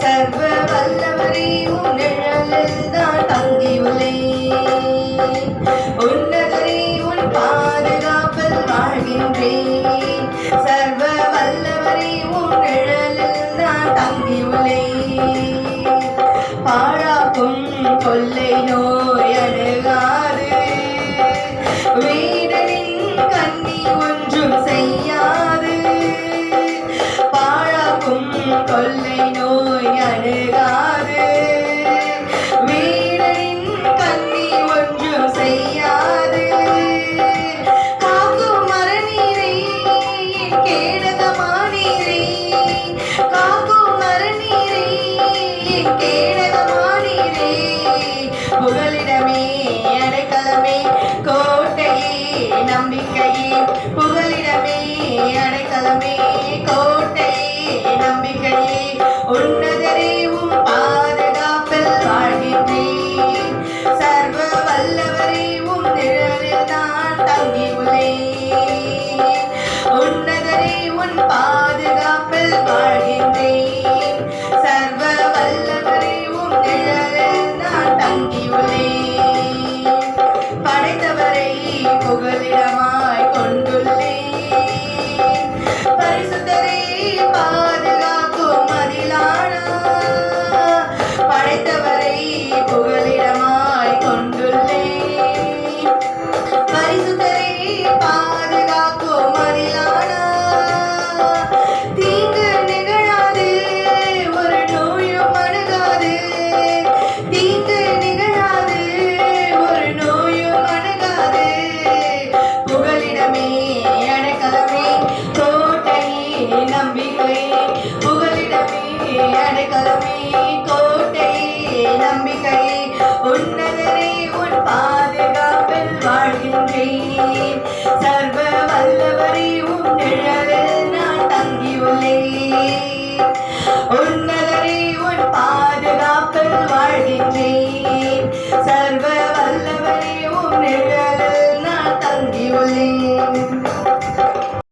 சர்வ வல்லவரே உன் நிழலில் தான் தங்கியுள்ளேன். உன்னதரே உன் பாதுகாப்பில் வாழ்கின்றேன். சர்வ வல்லவரே உன் நிழலில் தான் தங்கியுள்ளேன். பாழாக்கும் கொள்ளை நோய் அணுகாது, வீடனின் கண்ணி ஒன்றும் செய்யாது. பாழாக்கும் கொள்ளை நோய் அணுகாது, வீடனின் கண்ணி ஒன்றும் செய்யாது. காக்கும் மரநீரை என் கேடகமானீரே, காக்கும் மரநீரை என் கேடகமானீரே. புகலிடமே அடைக்கலமே கோட்டையே நம்பிக்கையே, புகலிடமே அடைக்கலமே கோட்டையே நம்பிக்கையே. உன்னதரே உம் பாதுகாப்பில் வாழ்கின்றேன். சர்வ வல்லவரே உம் நிழலில் நான் தங்கியுள்ளேன். உன்னதரே உன் பாதுகாப்பில் வாழ்கின்றேன். சர்வ வல்லவரே உம் நிழலில் நான் தங்கியுள்ளேன். படைத்தவரை புகலிடமாய் கொண்டுள்ளேன். பரிசுத்தரே பாதுகாக்கும் மதிலானா, படைத்தவரை புகலிடமாய் கொண்டுள்ளேன். பரிசுத்தரே பாதுகாக்கும் மதிலானா, தீங்கு நிகழாது, ஒரு நோயும் அணுகாது. தீங்கு நிகழாது, ஒரு நோயும் அணுகாது. புகலிடமே அடைக்கலமே கோட்டையே நம்பிக்கையே, புகலிடமே அடைக்கலமே கோட்டையே நம்பிக்கையே. உன்னதரே உன்